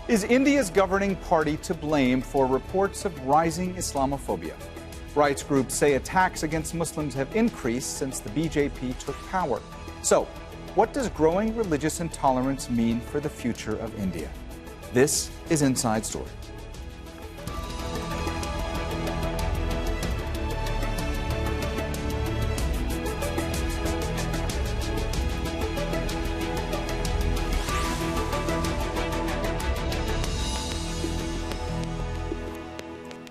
Is India's governing party to blame for reports of rising Islamophobia? Rights groups say attacks against Muslims have increased since the BJP took power. So, what does growing religious intolerance mean for the future of India? This is Inside Story.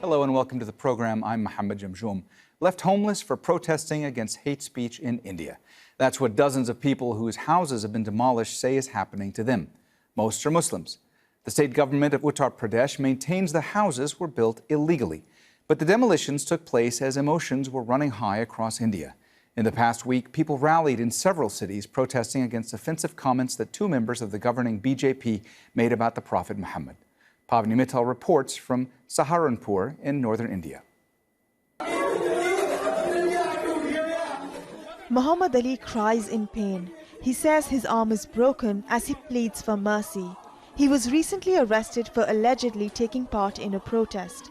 Hello and welcome to the program. I'm Mohammed Jamjoom. Left homeless for protesting against hate speech in India. That's what dozens of people whose houses have been demolished say is happening to them. Most are Muslims. The state government of Uttar Pradesh maintains the houses were built illegally. But the demolitions took place as emotions were running high across India. In the past week, people rallied in several cities protesting against offensive comments that two members of the governing BJP made about the Prophet Mohammed. Fatima reports from Saharanpur in northern India. Muhammad Ali cries in pain. He says his arm is broken as he pleads for mercy. He was recently arrested for allegedly taking part in a protest.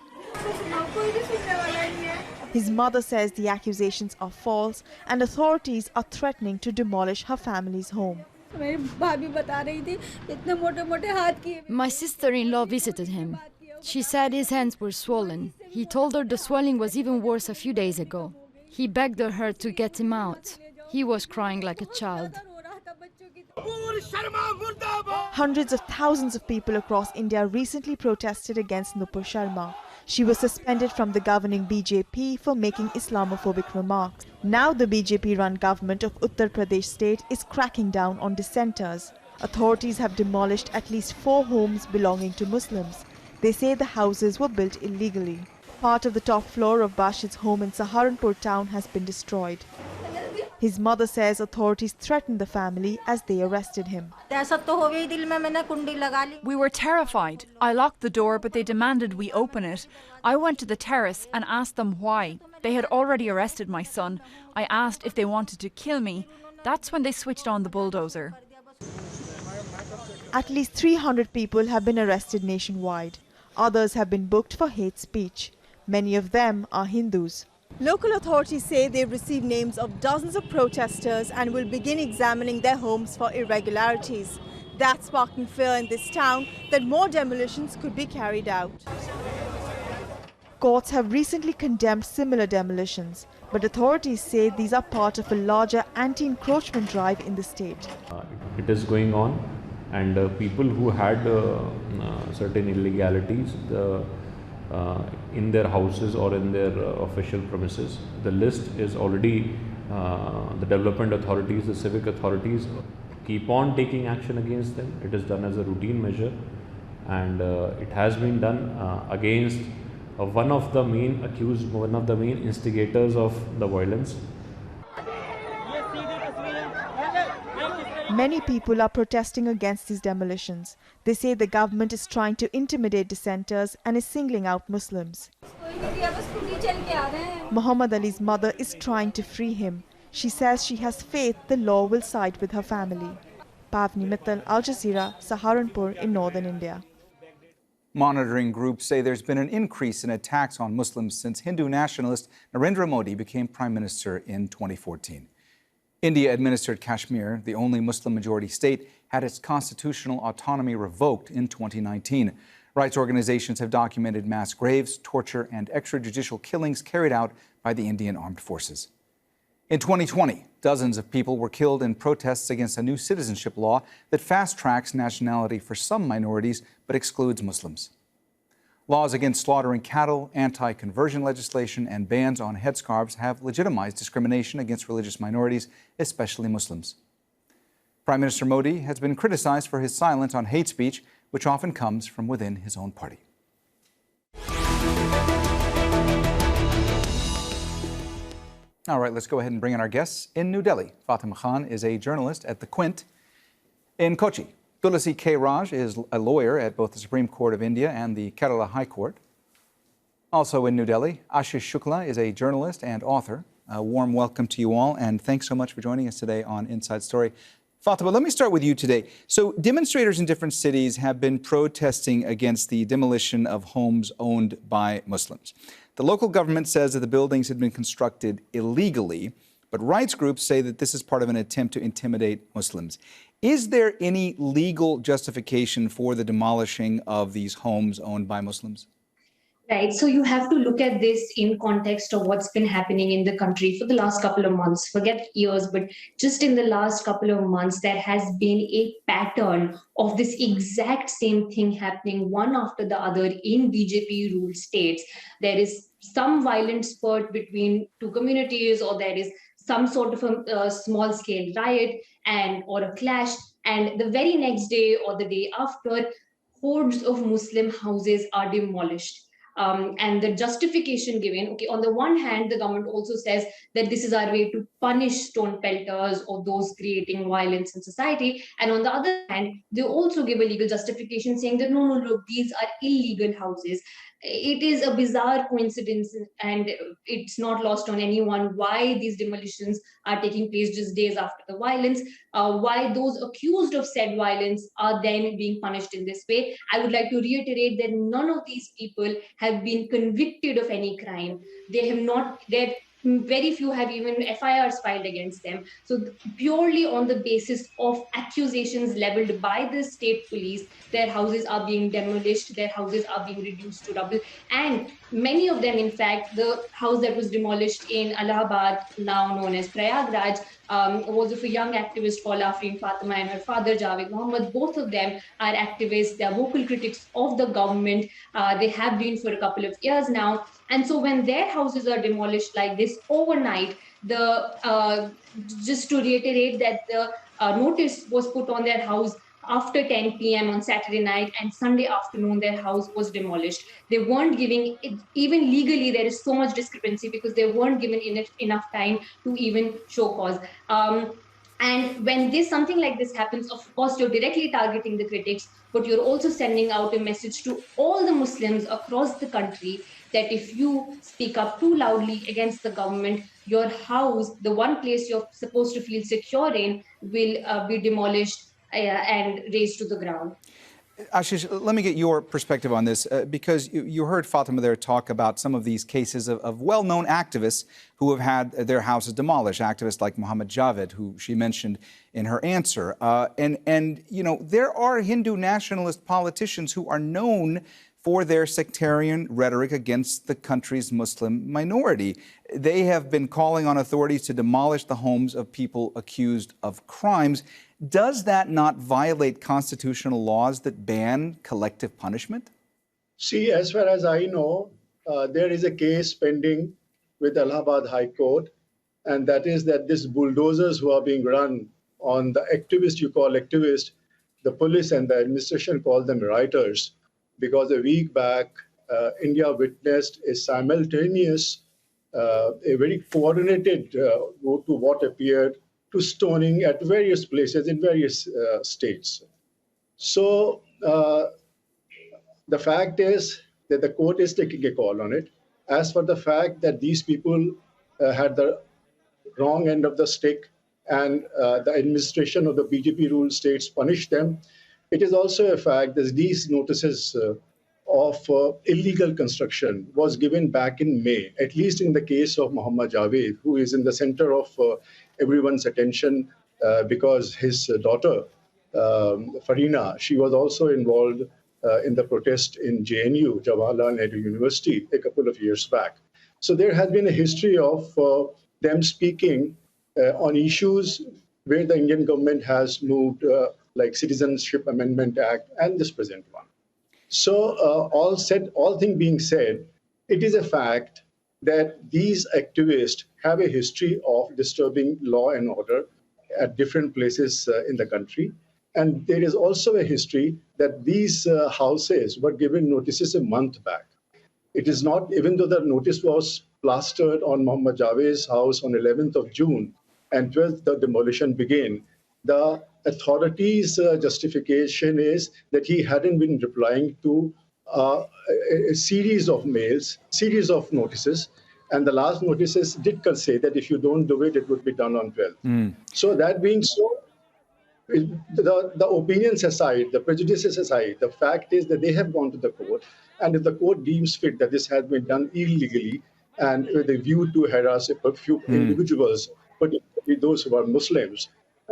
His mother says the accusations are false and authorities are threatening to demolish her family's home. My sister-in-law visited him. She said his hands were swollen. He told her the swelling was even worse a few days ago. He begged her to get him out. He was crying like a child. Hundreds of thousands of people across India recently protested against Nupur Sharma. She was suspended from the governing BJP for making Islamophobic remarks. Now the BJP-run government of Uttar Pradesh state is cracking down on dissenters. Authorities have demolished at least 4 homes belonging to Muslims. They say the houses were built illegally. Part of the top floor of Bashid's home in Saharanpur town has been destroyed. His mother says authorities threatened the family as they arrested him. We were terrified. I locked the door, but they demanded we open it. I went to the terrace and asked them why. They had already arrested my son. I asked if they wanted to kill me. That's when they switched on the bulldozer. At least 300 people have been arrested nationwide. Others have been booked for hate speech. Many of them are Hindus. Local authorities say they've received names of dozens of protesters and will begin examining their homes for irregularities. That's sparking fear in this town that more demolitions could be carried out. Courts have recently condemned similar demolitions, but authorities say these are part of a larger anti-encroachment drive in the state. It is going on, and people who had certain illegalities in their houses or in their official premises. The list is already, the development authorities, the civic authorities keep on taking action against them. It is done as a routine measure, and it has been done against one of the main accused, one of the main instigators of the violence. Many people are protesting against these demolitions. They say the government is trying to intimidate dissenters and is singling out Muslims. Muhammad Ali's mother is trying to free him. She says she has faith the law will side with her family. Pavni Mittal, Al Jazeera, Saharanpur in northern India. Monitoring groups say there's been an increase in attacks on Muslims since Hindu nationalist Narendra Modi became Prime Minister in 2014. India-administered Kashmir, the only Muslim-majority state, had its constitutional autonomy revoked in 2019. Rights organizations have documented mass graves, torture, and extrajudicial killings carried out by the Indian armed forces. In 2020, dozens of people were killed in protests against a new citizenship law that fast-tracks nationality for some minorities but excludes Muslims. Laws against slaughtering cattle, anti-conversion legislation, and bans on headscarves have legitimized discrimination against religious minorities, especially Muslims. Prime Minister Modi has been criticized for his silence on hate speech, which often comes from within his own party. All right, let's go ahead and bring in our guests in New Delhi. Fatima is a journalist at the Quint. In Kochi, Thulasi K. Raj is a lawyer at both the Supreme Court of India and the Kerala High Court. Also in New Delhi, Ashish Shukla is a journalist and author. A warm welcome to you all, and thanks so much for joining us today on Inside Story. Fatima, let me start with you today. So demonstrators in different cities have been protesting against the demolition of homes owned by Muslims. The local government says that the buildings had been constructed illegally, but rights groups say that this is part of an attempt to intimidate Muslims. Is there any legal justification for the demolishing of these homes owned by Muslims? Right. So you have to look at this in context of what's been happening in the country for the last couple of months. Forget years, but just in the last couple of months, there has been a pattern of this exact same thing happening one after the other in BJP ruled states. There is some violent spurt between two communities, or there is some sort of a small scale riot or a clash. And the very next day or the day after, hordes of Muslim houses are demolished. And the justification given, okay, on the one hand, the government also says that this is our way to punish stone pelters or those creating violence in society. And on the other hand, they also give a legal justification saying that no, look, these are illegal houses. It is a bizarre coincidence, and it's not lost on anyone why these demolitions are taking place just days after the violence, why those accused of said violence are then being punished in this way. I would like to reiterate that none of these people have been convicted of any crime. They have not, very few have even FIRs filed against them. So purely on the basis of accusations leveled by the state police, their houses are being demolished, their houses are being reduced to rubble. And many of them, in fact, the house that was demolished in Allahabad, now known as Prayagraj, was of a young activist called Fatima and her father, Mohammed. Both of them are activists. They are vocal critics of the government. They have been for a couple of years now. And so when their houses are demolished like this overnight, just to reiterate that the notice was put on their house after 10 p.m. on Saturday night, and Sunday afternoon, their house was demolished. They weren't giving it, even legally, there is so much discrepancy because they weren't given enough time to even show cause. And when something like this happens, of course, you're directly targeting the critics, but you're also sending out a message to all the Muslims across the country that if you speak up too loudly against the government, your house, the one place you're supposed to feel secure in, will be demolished and razed to the ground. Ashish, let me get your perspective on this, because you heard Fatima there talk about some of these cases of well-known activists who have had their houses demolished, activists like Mohammed Javed, who she mentioned in her answer. And you know, there are Hindu nationalist politicians who are known for their sectarian rhetoric against the country's Muslim minority. They have been calling on authorities to demolish the homes of people accused of crimes. Does that not violate constitutional laws that ban collective punishment? See, as far as I know, there is a case pending with Allahabad High Court, and that is that these bulldozers who are being run on the activists, you call activists, the police and the administration call them rioters, because a week back, India witnessed a simultaneous, a very coordinated, to what appeared to stoning at various places in various states. So the fact is that the court is taking a call on it. As for the fact that these people had the wrong end of the stick and the administration of the BJP ruled states punished them, it is also a fact that these notices of illegal construction was given back in May, at least in the case of Mohammed Javed, who is in the center of everyone's attention because his daughter, Fatima, she was also involved in the protest in JNU, Jawaharlal Nehru University, a couple of years back. So there has been a history of them speaking on issues where the Indian government has moved, like Citizenship Amendment Act and this present one. So all things being said, it is a fact that these activists have a history of disturbing law and order at different places in the country. And there is also a history that these houses were given notices a month back. It is not, even though the notice was plastered on Mohammed Javed's house on 11th of June and 12th the demolition began, the authorities' justification is that he hadn't been replying to a series of mails, series of notices, and the last notices did say that if you don't do it, it would be done on 12th. So that being so, the opinions aside, the prejudices aside, the fact is that they have gone to the court, and if the court deems fit that this has been done illegally and with a view to harass a few individuals, particularly those who are Muslims,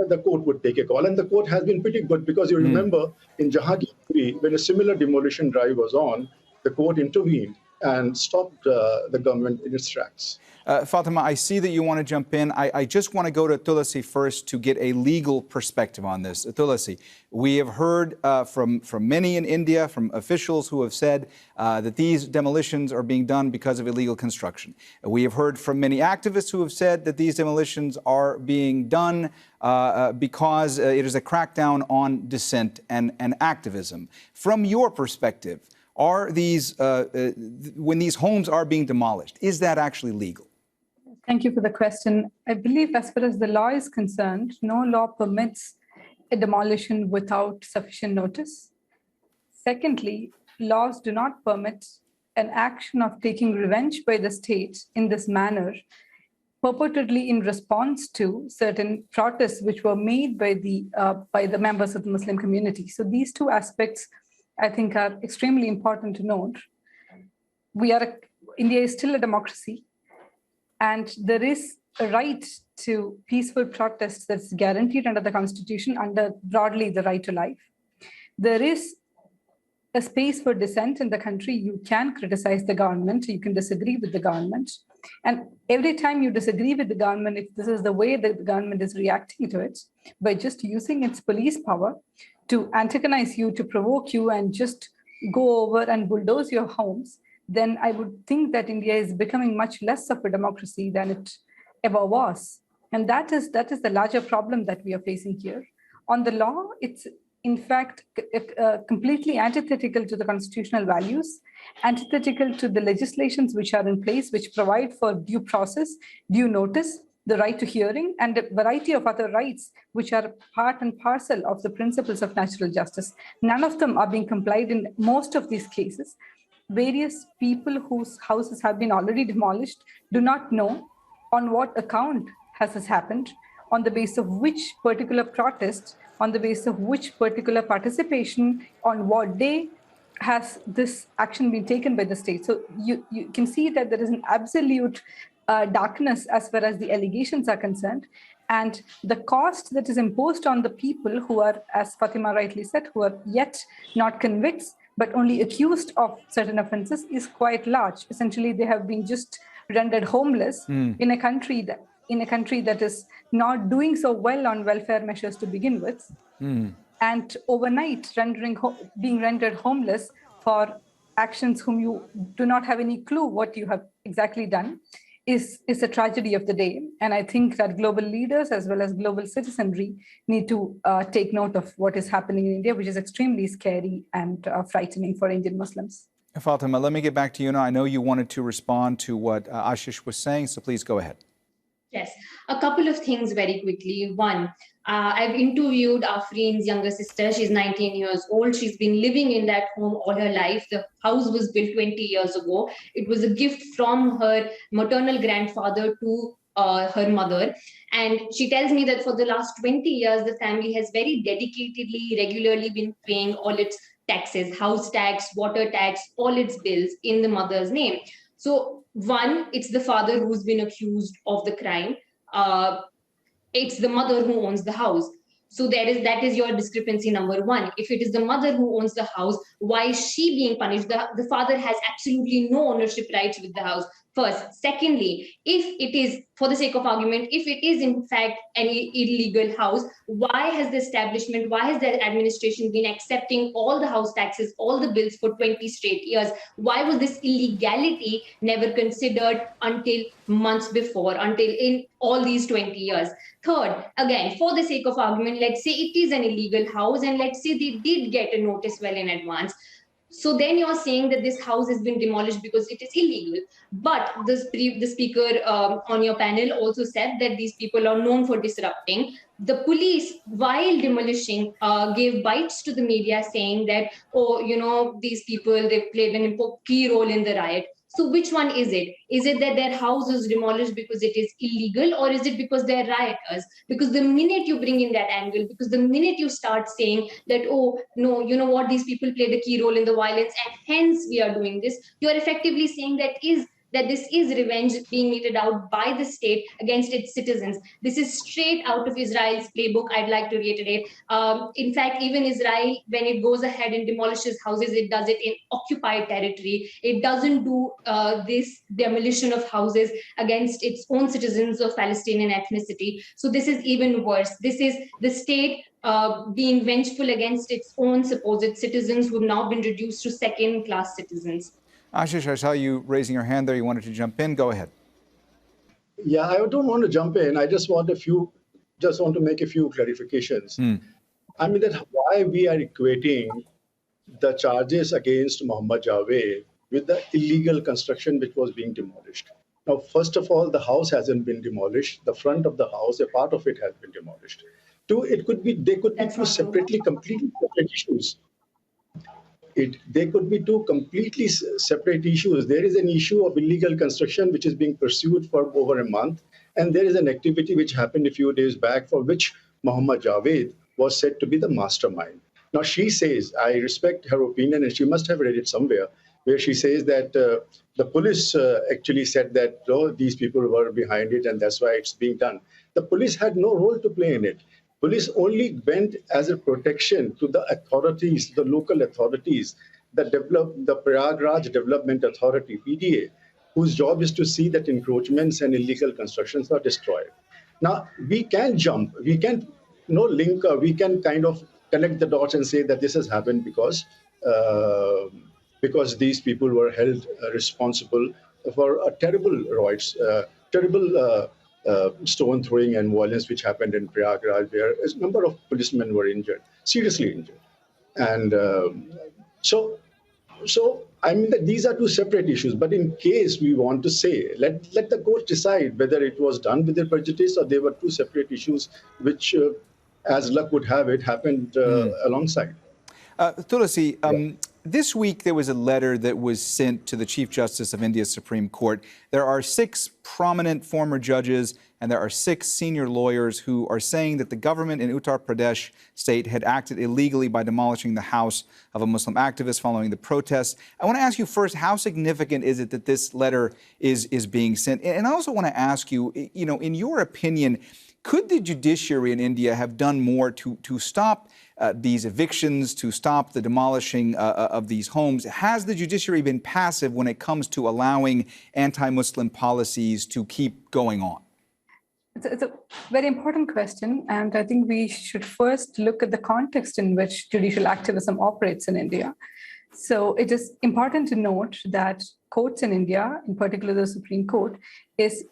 the court would take a call. And the court has been pretty good, because you remember in Jahangir, when a similar demolition drive was on, the court intervened and stopped the government in its tracks. Fatima, I see that you want to jump in. I just want to go to Thulasi first to get a legal perspective on this. Thulasi, we have heard from many in India, from officials who have said that these demolitions are being done because of illegal construction. We have heard from many activists who have said that these demolitions are being done because it is a crackdown on dissent and activism. From your perspective, are these, when these homes are being demolished, is that actually legal? Thank you for the question. I believe as far as the law is concerned, no law permits a demolition without sufficient notice. Secondly, laws do not permit an action of taking revenge by the state in this manner, purportedly in response to certain protests which were made by the members of the Muslim community. So these two aspects, I think, are extremely important to note. India is still a democracy, and there is a right to peaceful protest that's guaranteed under the Constitution, under broadly the right to life. There is a space for dissent in the country. You can criticize the government, you can disagree with the government. And every time you disagree with the government, if this is the way that the government is reacting to it, by just using its police power to antagonize you, to provoke you, and just go over and bulldoze your homes, then I would think that India is becoming much less of a democracy than it ever was. And that is the larger problem that we are facing here. On the law, it's in fact completely antithetical to the constitutional values, antithetical to the legislations which are in place, which provide for due process, due notice, the right to hearing, and a variety of other rights which are part and parcel of the principles of natural justice. None of them are being complied in most of these cases. Various people whose houses have been already demolished do not know on what account has this happened, on the basis of which particular protest, on the basis of which particular participation, on what day has this action been taken by the state. So you can see that there is an absolute darkness as far as the allegations are concerned. And the cost that is imposed on the people who are, as Fatima rightly said, who are yet not convicted, but only accused of certain offenses, is quite large. Essentially, they have been just rendered homeless in a country that is not doing so well on welfare measures to begin with. And overnight, being rendered homeless for actions whom you do not have any clue what you have exactly done is a tragedy of the day. And I think that global leaders as well as global citizenry need to take note of what is happening in India, which is extremely scary and frightening for Indian Muslims. Fatima, let me get back to you now. I know you wanted to respond to what Ashish was saying, so please go ahead. Yes, a couple of things very quickly. One, I've interviewed Afreen's younger sister. She's 19 years old. She's been living in that home all her life. The house was built 20 years ago. It was a gift from her maternal grandfather to her mother. And she tells me that for the last 20 years, the family has very dedicatedly, regularly been paying all its taxes, house tax, water tax, all its bills in the mother's name. So one, it's the father who's been accused of the crime. It's the mother who owns the house. So that is your discrepancy number one. If it is the mother who owns the house, why is she being punished? The father has absolutely no ownership rights with the house. First. Secondly, if it is, for the sake of argument, if it is in fact an illegal house, why has the administration been accepting all the house taxes, all the bills for 20 straight years? Why was this illegality never considered until months before, until in all these 20 years? Third, again, for the sake of argument, let's say it is an illegal house and let's say they did get a notice well in advance. So then you're saying that this house has been demolished because it is illegal. But the speaker on your panel also said that these people are known for disrupting. The police, while demolishing, gave bites to the media saying that, oh, these people, they played an key role in the riot. So which one is it? Is it that their house is demolished because it is illegal, or is it because they're rioters? Because the minute you bring in that angle, because the minute you start saying that, oh, no, you know what, these people play the key role in the violence and hence we are doing this, you're effectively saying that this is revenge being meted out by the state against its citizens. This is straight out of Israel's playbook, I'd like to reiterate. In fact, even Israel, when it goes ahead and demolishes houses, it does it in occupied territory. It doesn't do this demolition of houses against its own citizens of Palestinian ethnicity. So this is even worse. This is the state being vengeful against its own supposed citizens who have now been reduced to second-class citizens. Ashish, I saw you raising your hand there. You wanted to jump in. Go ahead. Yeah, I don't want to jump in. I just want to make a few clarifications. I mean, that why we are equating the charges against Mohammed Javed with the illegal construction which was being demolished. Now, first of all, the house hasn't been demolished. The front of the house, a part of it has been demolished. Two, they could be two completely separate issues. They could be two completely separate issues. There is an issue of illegal construction which is being pursued for over a month, and there is an activity which happened a few days back for which Mohammed Javed was said to be the mastermind. Now, she says, I respect her opinion, and she must have read it somewhere, where she says that the police actually said that, oh, these people were behind it, and that's why it's being done. The police had no role to play in it. Police only went as a protection to the authorities, the local authorities, the Prayagraj Development Authority, PDA, whose job is to see that encroachments and illegal constructions are destroyed. Now, we can jump, we can link, we can kind of connect the dots and say that this has happened because these people were held responsible for a terrible riots, stone throwing and violence which happened in Prayagraj, where a number of policemen were injured, seriously injured. And so I mean that these are two separate issues. But in case we want to say, let the court decide whether it was done with their prejudice or they were two separate issues which, as luck would have it, happened alongside. Thulasi, this week there was a letter that was sent to the Chief Justice of India's Supreme Court. There are 6 prominent former judges and there are 6 senior lawyers who are saying that the government in Uttar Pradesh state had acted illegally by demolishing the house of a Muslim activist following the protests. I want to ask you first, how significant is it that this letter is being sent? And I also want to ask you, in your opinion, could the judiciary in India have done more to stop these evictions, to stop the demolishing of these homes? Has the judiciary been passive when it comes to allowing anti-Muslim policies to keep going on? It's a very important question, and I think we should first look at the context in which judicial activism operates in India. So it is important to note that courts in India, in particular the Supreme Court, is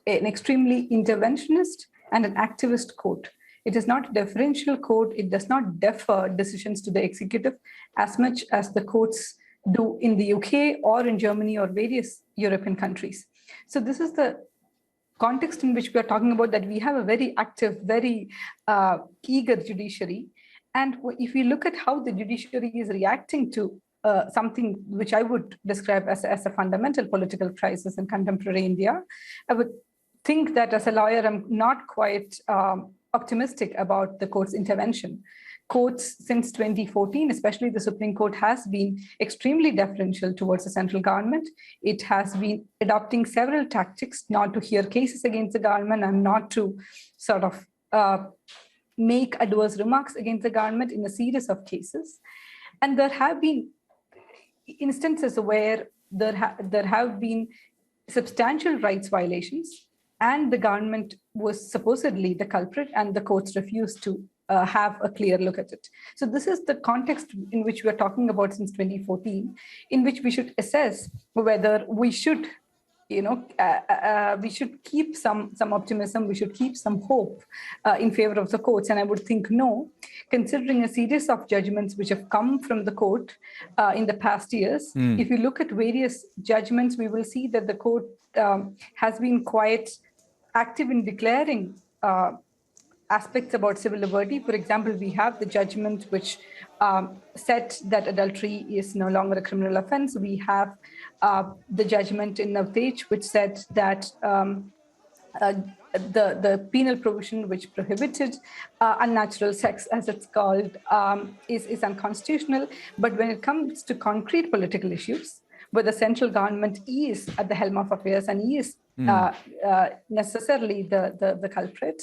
an extremely interventionist and an activist court. It is not a deferential court. It does not defer decisions to the executive as much as the courts do in the UK or in Germany or various European countries. So this is the context in which we are talking about, that we have a very active, very eager judiciary. And if we look at how the judiciary is reacting to something which I would describe as a fundamental political crisis in contemporary India, I would think that as a lawyer, I'm not quite optimistic about the court's intervention. Courts since 2014, especially the Supreme Court, has been extremely deferential towards the central government. It has been adopting several tactics not to hear cases against the government and not to sort of make adverse remarks against the government in a series of cases. And there have been instances where there have been substantial rights violations, and the government was supposedly the culprit, and the courts refused to have a clear look at it. So this is the context in which we are talking about since 2014, in which we should assess whether we should, we should keep some optimism, we should keep some hope in favor of the courts. And I would think no, considering a series of judgments which have come from the court in the past years. If you look at various judgments, we will see that the court has been quite active in declaring aspects about civil liberty. For example, we have the judgment which said that adultery is no longer a criminal offense. We have the judgment in Navtej which said that the penal provision which prohibited unnatural sex, as it's called, is unconstitutional. But when it comes to concrete political issues, where the central government is at the helm of affairs and is necessarily the culprit,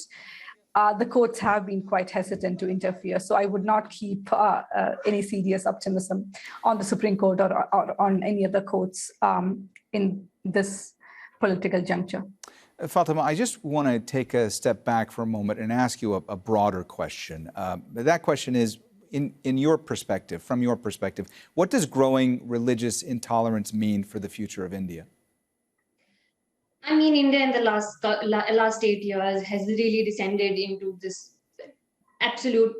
the courts have been quite hesitant to interfere. So I would not keep any serious optimism on the Supreme Court or on any other courts in this political juncture. Fatima, I just want to take a step back for a moment and ask you a broader question. That question is, in your perspective, from your perspective, what does growing religious intolerance mean for the future of India? I mean, India in the last 8 years has really descended into this absolute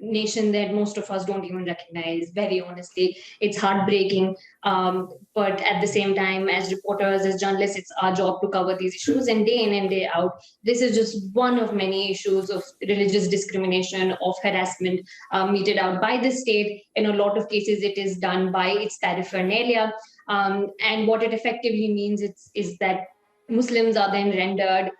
nation that most of us don't even recognize, very honestly. It's heartbreaking. But at the same time, as reporters, as journalists, it's our job to cover these issues. And day in and day out, this is just one of many issues of religious discrimination, of harassment meted out by the state. In a lot of cases, it is done by its paraphernalia. And what it effectively means is that Muslims are then rendered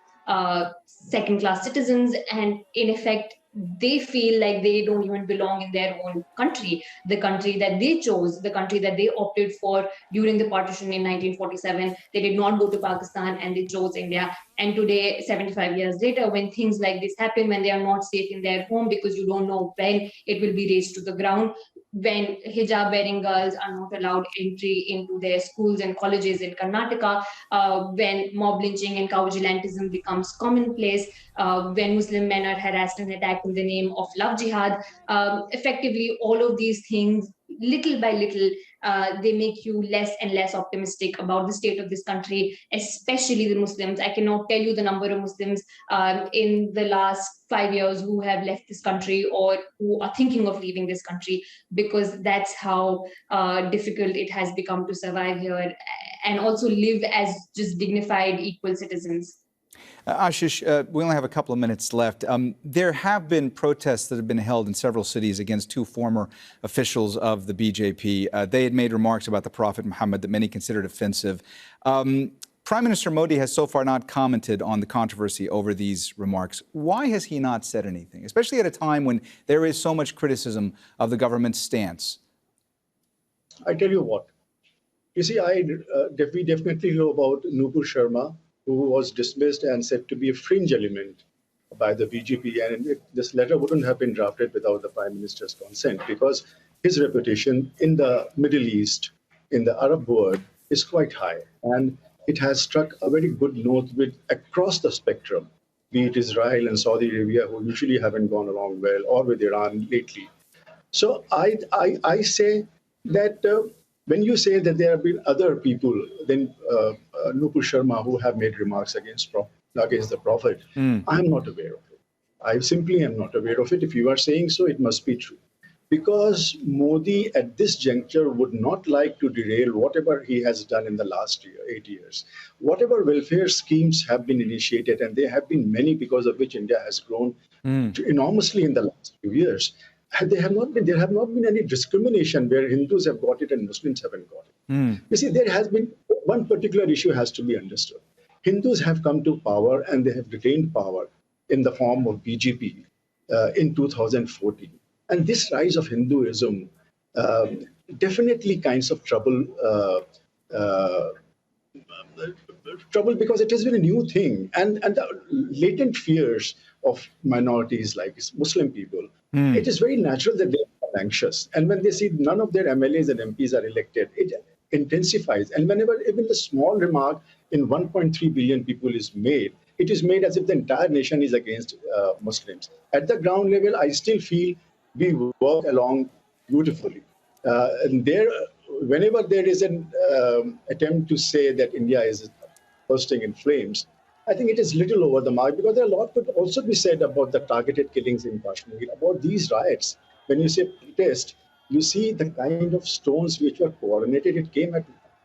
second-class citizens, and in effect, they feel like they don't even belong in their own country, the country that they chose, the country that they opted for during the partition in 1947. They did not go to Pakistan and they chose India. And today, 75 years later, when things like this happen, when they are not safe in their home because you don't know when it will be razed to the ground, when hijab-wearing girls are not allowed entry into their schools and colleges in Karnataka, when mob lynching and cow vigilantism becomes commonplace, when Muslim men are harassed and attacked in the name of love jihad, effectively all of these things, little by little, they make you less and less optimistic about the state of this country, especially the Muslims. I cannot tell you the number of Muslims in the last 5 years who have left this country or who are thinking of leaving this country, because that's how difficult it has become to survive here and also live as just dignified, equal citizens. Ashish, we only have a couple of minutes left. There have been protests that have been held in several cities against two former officials of the BJP. They had made remarks about the Prophet Mohammed that many considered offensive. Prime Minister Modi has so far not commented on the controversy over these remarks. Why has he not said anything, especially at a time when there is so much criticism of the government's stance? I tell you what. You see, we definitely know about Nupur Sharma, who was dismissed and said to be a fringe element by the BJP. And this letter wouldn't have been drafted without the Prime Minister's consent, because his reputation in the Middle East, in the Arab world, is quite high. And it has struck a very good note with across the spectrum, be it Israel and Saudi Arabia, who usually haven't gone along well, or with Iran lately. So I say that when you say that there have been other people than Nupur Sharma who have made remarks against the Prophet, I'm not aware of it. I simply am not aware of it. If you are saying so, it must be true. Because Modi at this juncture would not like to derail whatever he has done in the last 8 years. Whatever welfare schemes have been initiated, and there have been many because of which India has grown enormously in the last few years, there have not been any discrimination where Hindus have got it and Muslims haven't got it. You see, there has been one particular issue has to be understood. Hindus have come to power and they have retained power in the form of BJP in 2014. And this rise of Hinduism definitely kinds of trouble because it has been a new thing. And the latent fears of minorities like Muslim people, it is very natural that they are anxious. And when they see none of their MLAs and MPs are elected, it intensifies. And whenever even the small remark in 1.3 billion people is made, it is made as if the entire nation is against Muslims. At the ground level, I still feel we work along beautifully. And whenever there is an attempt to say that India is bursting in flames, I think it is little over the mark, because there are a lot could also be said about the targeted killings in Kashmir, about these riots. When you say protest, you see the kind of stones which were coordinated. It came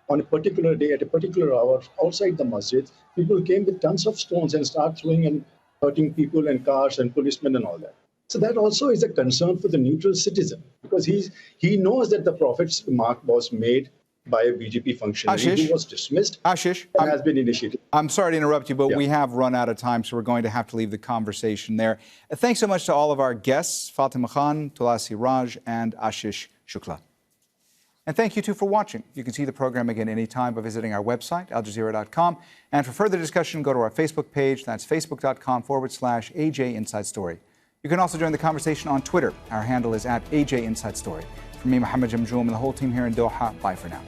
on a particular day, at a particular hour, outside the masjid. People came with tons of stones and start throwing and hurting people and cars and policemen and all that. So that also is a concern for the neutral citizen, because he knows that the Prophet's remark was made by a BJP functionary Ashish, who was dismissed Ashish, and has been initiated. I'm sorry to interrupt you, but we have run out of time, so we're going to have to leave the conversation there. Thanks so much to all of our guests, Fatima Khan, Thulasi Raj, and Ashish Shukla. And thank you, too, for watching. You can see the program again anytime by visiting our website, aljazeera.com. And for further discussion, go to our Facebook page. That's facebook.com/AJ Inside Story. You can also join the conversation on Twitter. Our handle is @AJ Inside Story. From me, Mohammed, Jamjoom, and the whole team here in Doha, bye for now.